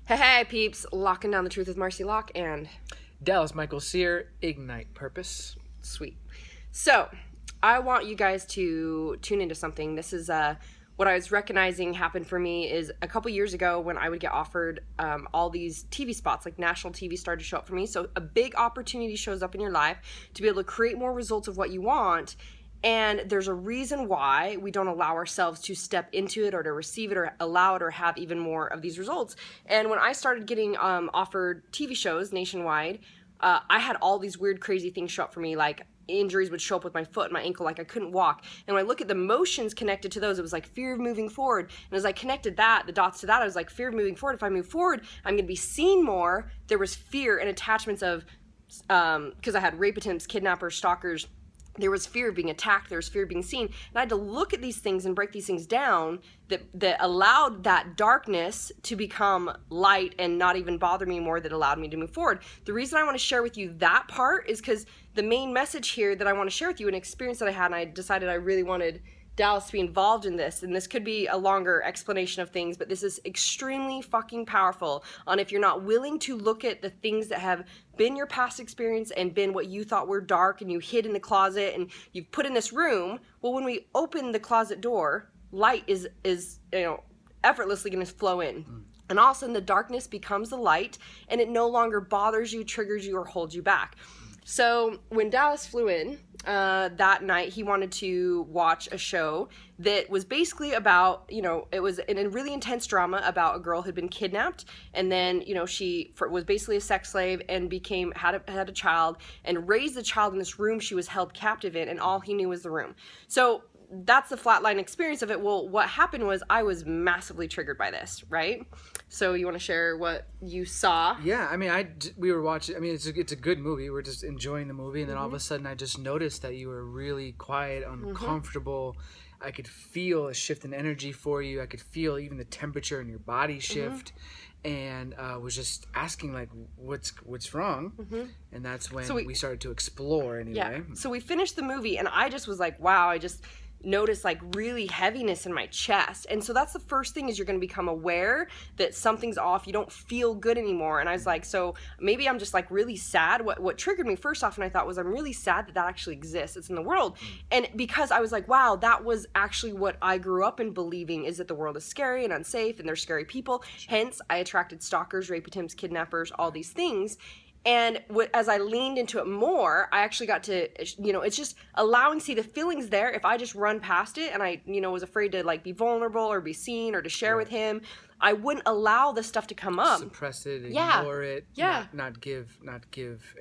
Hey, peeps, locking down the truth with Marcy Locke and Dallas Michael Sear, Ignite Purpose. sweet. So, I want you guys to tune into something. This is what I was recognizing happened for me is a couple years ago when I would get offered all these TV spots, like national TV started to show up for me. So a big opportunity shows up in your life to be able to create more results of what you want. And there's a reason why we don't allow ourselves to step into it or to receive it or allow it or have even more of these results. And when I started getting offered TV shows nationwide, I had all these weird, crazy things show up for me, like injuries would show up with my foot and my ankle, like I couldn't walk. And when I look at the motions connected to those, it was like fear of moving forward. And as I connected the dots to that, I was like, fear of moving forward. If I move forward, I'm going to be seen more. There was fear and attachments of, because I had rape attempts, kidnappers, stalkers. There was fear of being attacked. There was fear of being seen. And I had to look at these things and break these things down that allowed that darkness to become light and not even bother me more, that allowed me to move forward. The reason I want to share with you that part is because the main message here that I want to share with you, an experience that I had, and I decided I really wanted Dallas to be involved in this, and this could be a longer explanation of things, but this is extremely fucking powerful on if you're not willing to look at the things that have been your past experience and been what you thought were dark and you hid in the closet and you've put in this room. Well, when we open the closet door, light is effortlessly going to flow in. And all of a sudden the darkness becomes the light and it no longer bothers you, triggers you, or holds you back. So when Dallas flew in that night, he wanted to watch a show that was basically about, it was a really intense drama about a girl who had been kidnapped, and then, she was basically a sex slave and had a child and raised the child in this room she was held captive in, and all he knew was the room. So that's the flatline experience of it. Well, what happened was I was massively triggered by this, right? So you want to share what you saw? Yeah, I mean, we were watching. I mean, it's a good movie. We're just enjoying the movie, and then all of a sudden, I just noticed that you were really quiet, uncomfortable. I could feel a shift in energy for you. I could feel even the temperature in your body shift, and was just asking like, "What's wrong?" And that's when we started to explore. Anyway, yeah. So we finished the movie, and I just was like, "Wow!" I just notice like really heaviness in my chest. And so that's the first thing, is you're going to become aware that something's off. You don't feel good anymore. And I was like, so maybe I'm just like really sad. What triggered me first off, and I thought, was I'm really sad that actually exists. It's in the world. And because I was like, wow, that was actually what I grew up in believing, is that the world is scary and unsafe and there's scary people. Hence I attracted stalkers, rape attempts, kidnappers, all these things. And as I leaned into it more, I actually got to, it's just allowing, see the feelings there. If I just run past it and I, was afraid to like be vulnerable or be seen or to share with him, I wouldn't allow the stuff to come up. Suppress it, ignore it, not give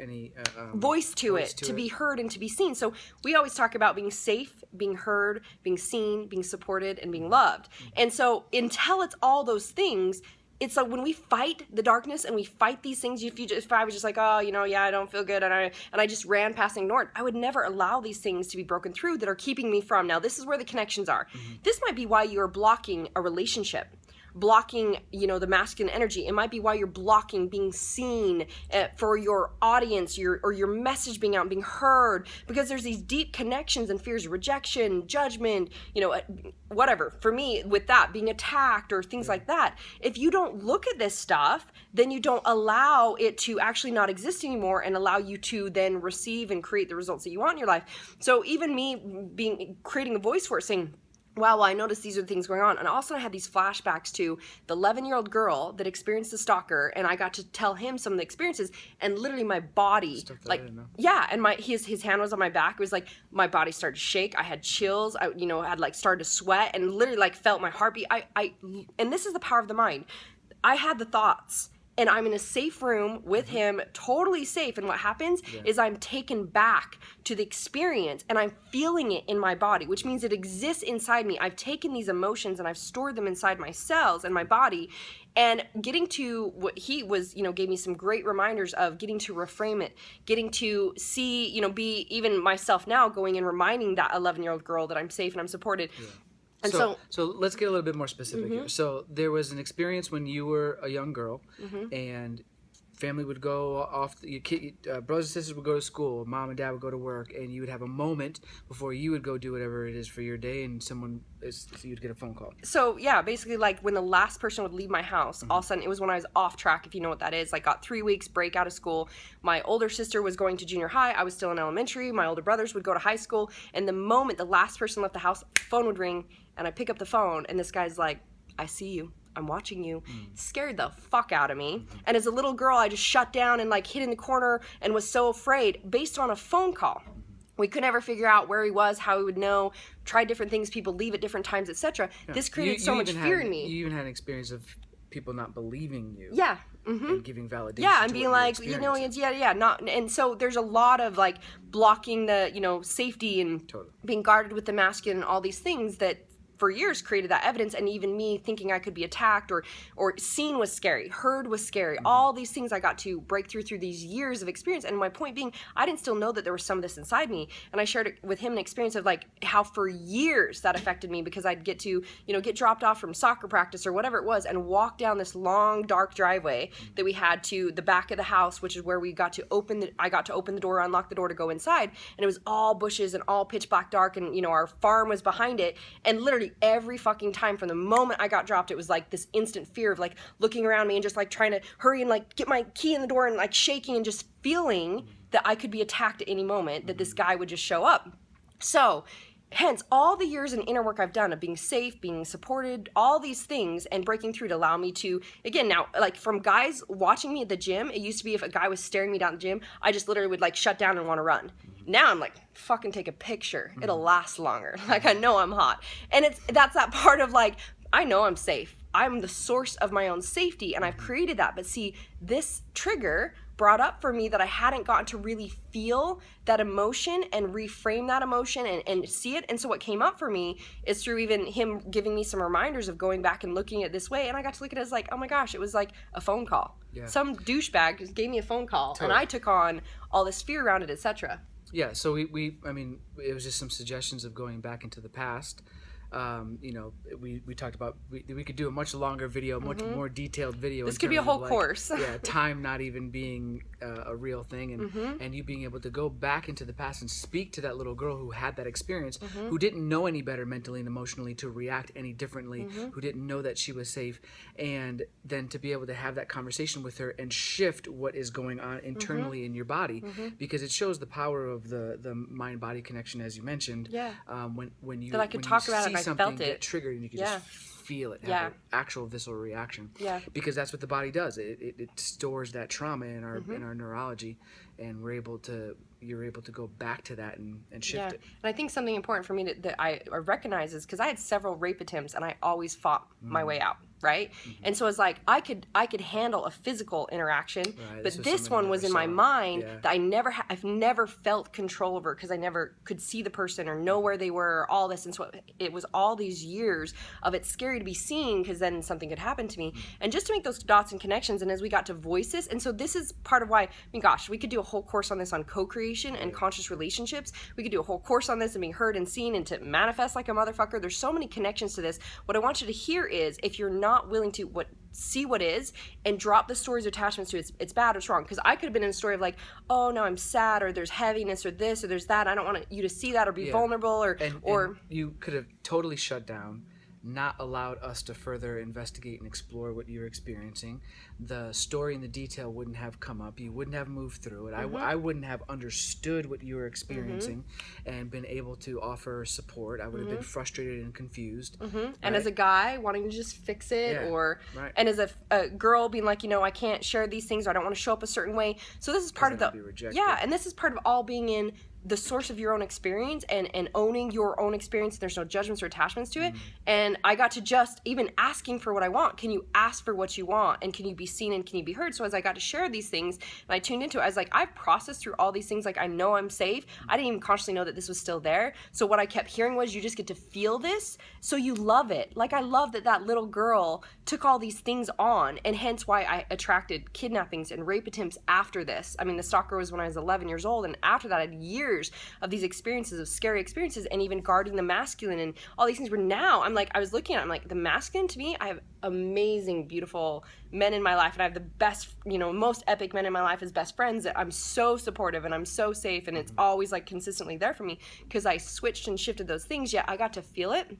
any voice to it, to be heard and to be seen. So we always talk about being safe, being heard, being seen, being supported, and being loved. And so until it's all those things, it's like when we fight the darkness and we fight these things, if I was just like, oh, I don't feel good, and I just ran past and ignored, I would never allow these things to be broken through that are keeping me from. Now, this is where the connections are. This might be why you are blocking a relationship, blocking, the masculine energy. It might be why you're blocking being seen for your audience, or your message being out and being heard, because there's these deep connections and fears of rejection, judgment, whatever. For me, with that, being attacked or things like that, if you don't look at this stuff, then you don't allow it to actually not exist anymore and allow you to then receive and create the results that you want in your life. So even me creating a voice for it, saying, wow, well, I noticed these are the things going on. And also I had these flashbacks to the 11-year-old girl that experienced the stalker, and I got to tell him some of the experiences, and literally my body, and his hand was on my back. It was like my body started to shake. I had chills. I had like started to sweat and literally like felt my heartbeat. And this is the power of the mind. I had the thoughts, and I'm in a safe room with him, totally safe. And what happens is I'm taken back to the experience, and I'm feeling it in my body, which means it exists inside me. I've taken these emotions and I've stored them inside my cells and my body. And getting to what he was, gave me some great reminders of getting to reframe it, getting to see, be even myself now going and reminding that 11-year-old girl that I'm safe and I'm supported. Yeah. And so let's get a little bit more specific here. So there was an experience when you were a young girl, and family would go off, your kid, brothers and sisters would go to school, mom and dad would go to work, and you would have a moment before you would go do whatever it is for your day, and so you'd get a phone call. So yeah, basically like when the last person would leave my house, all of a sudden it was when I was off track, if you know what that is, like got 3 weeks break out of school. My older sister was going to junior high, I was still in elementary, my older brothers would go to high school, and the moment the last person left the house, phone would ring, and I pick up the phone, and this guy's like, I see you, I'm watching you. Scared the fuck out of me. And as a little girl, I just shut down and like hid in the corner and was so afraid based on a phone call. We could never figure out where he was, how he would know, tried different things, people leave at different times, etc. Yeah. This created so much fear in me. You even had an experience of people not believing you. Yeah. And giving validation. Yeah, and being like, you know, not. And so there's a lot of like blocking the, you know, safety and being guarded with the masculine and all these things that for years created that evidence. And even me thinking I could be attacked or seen was scary, heard was scary, all these things I got to break through these years of experience. And my point being, I didn't still know that there was some of this inside me, and I shared it with him an experience of like how for years that affected me, because I'd get to, you know, get dropped off from soccer practice or whatever it was and walk down this long dark driveway that we had to the back of the house, which is where we got to I got to open the door, unlock the door to go inside, and it was all bushes and all pitch black dark, and you know, our farm was behind it, and literally every fucking time from the moment I got dropped, it was like this instant fear of like looking around me and just like trying to hurry and like get my key in the door and like shaking and just feeling that I could be attacked at any moment, that this guy would just show up. So hence all the years and inner work I've done of being safe, being supported, all these things, and breaking through to allow me to, again, now, like from guys watching me at the gym, it used to be if a guy was staring me down at the gym, I just literally would like shut down and want to run. Now I'm like, fucking take a picture. It'll last longer. Like, I know I'm hot. And that's that part of like, I know I'm safe. I'm the source of my own safety, and I've created that. But see, this trigger brought up for me that I hadn't gotten to really feel that emotion and reframe that emotion and see it. And so what came up for me is through even him giving me some reminders of going back and looking at it this way. And I got to look at it as like, oh my gosh, it was like a phone call. Yeah. Some douchebag just gave me a phone call, and I took on all this fear around it, etc. Yeah, so I mean, it was just some suggestions of going back into the past. You know, we talked about we could do a much longer video, much more detailed video. This could be a whole course. Yeah, time not even being a real thing, and you being able to go back into the past and speak to that little girl who had that experience, who didn't know any better mentally and emotionally to react any differently, who didn't know that she was safe, and then to be able to have that conversation with her and shift what is going on internally in your body, because it shows the power of the mind-body connection, as you mentioned. Yeah. When you that I could talk about it. Something felt it. Get triggered, and you can just feel it, have an actual visceral reaction. Yeah. Because that's what the body does. It stores that trauma in our neurology, and you're able to go back to that and shift it. And I think something important for me that I recognize is because I had several rape attempts and I always fought my way out, right? And so it's like I could handle a physical interaction, but this one was in my mind that I've never felt control over, because I never could see the person or know where they were or all this. And so it was all these years of it's scary to be seen, because then something could happen to me. And just to make those dots and connections, and as we got to voice this, and so this is part of why, I mean, gosh, we could do a whole course on this on co-creation and conscious relationships. We could do a whole course on this and being heard and seen and to manifest like a motherfucker. There's so many connections to this. What I want you to hear is, if you're not willing to see what is and drop the stories attachments to it's bad or it's wrong, because I could have been in a story of like, oh no, I'm sad, or there's heaviness, or this or there's that, I don't want you to see that or be vulnerable, or you could have totally shut down, not allowed us to further investigate and explore what you're experiencing. The story and the detail wouldn't have come up. You wouldn't have moved through it. I wouldn't have understood what you were experiencing and been able to offer support. I would have been frustrated and confused. Right? And as a guy wanting to just fix it, and as a girl being like, you know, I can't share these things, or I don't want to show up a certain way. So this is part of and this is part of all being in the source of your own experience and owning your own experience. There's no judgments or attachments to it. And I got to just even asking for what I want. Can you ask for what you want? And can you be seen and can you be heard? So as I got to share these things and I tuned into it, I was like, I've processed through all these things. Like, I know I'm safe. I didn't even consciously know that this was still there. So what I kept hearing was, you just get to feel this. So you love it. Like, I love that little girl took all these things on, and hence why I attracted kidnappings and rape attempts after this. I mean, the stalker was when I was 11 years old, and after that I had years years of these experiences, of scary experiences, and even guarding the masculine and all these things, where now I'm like, I was looking at it, I'm like, the masculine, to me, I have amazing, beautiful men in my life, and I have the best, most epic men in my life as best friends that I'm so supportive and I'm so safe, and it's always like consistently there for me because I switched and shifted those things, yet I got to feel it.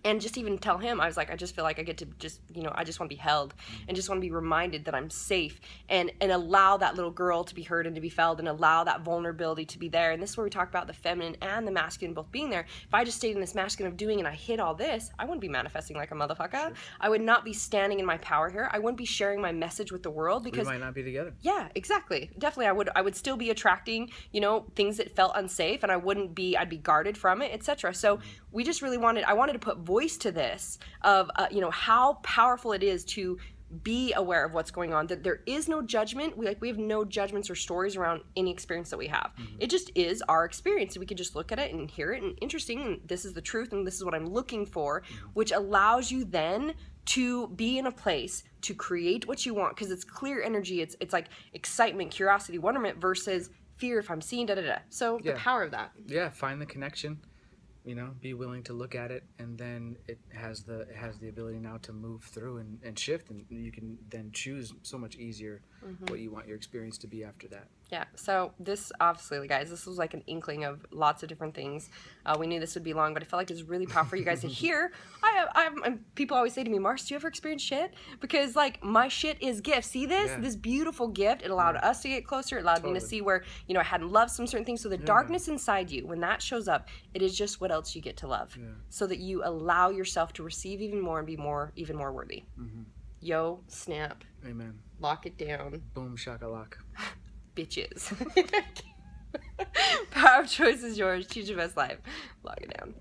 And just even tell him, I was like, I just feel like I get to just, I just want to be held and just want to be reminded that I'm safe, and allow that little girl to be heard and to be felt, and allow that vulnerability to be there. And this is where we talk about the feminine and the masculine both being there. If I just stayed in this masculine of doing and I hid all this, I wouldn't be manifesting like a Motha Fucka. Sure. I would not be standing in my power here. I wouldn't be sharing my message with the world, because we might not be together. Yeah, exactly. Definitely. I would still be attracting, things that felt unsafe, and I'd be guarded from it, etc. So we just really I wanted to put voice to this of, how powerful it is to be aware of what's going on, that there is no judgment. We have no judgments or stories around any experience that we have. It just is our experience, and we can just look at it and hear it, and interesting, and this is the truth, and this is what I'm looking for, which allows you then to be in a place to create what you want, because it's clear energy. It's like excitement, curiosity, wonderment versus fear. If I'm seeing so the power of that. Yeah, find the connection. Be willing to look at it, and then it has the ability now to move through and shift, and you can then choose so much easier what you want your experience to be after that. Yeah, so this, obviously, guys, this was like an inkling of lots of different things. We knew this would be long, but I felt like it's really powerful for you guys to hear. People always say to me, Mars, do you ever experience shit? Because, like, my shit is gift. See this? Yeah. This beautiful gift. It allowed us to get closer. It allowed me to see where, I hadn't loved some certain things. So the darkness inside you, when that shows up, it is just what else you get to love. Yeah. So that you allow yourself to receive even more and be even more worthy. Yo, snap. Amen. Lock it down. Boom, shakalaka. Bitches. Power of choice is yours. Choose your best life. Lock it down.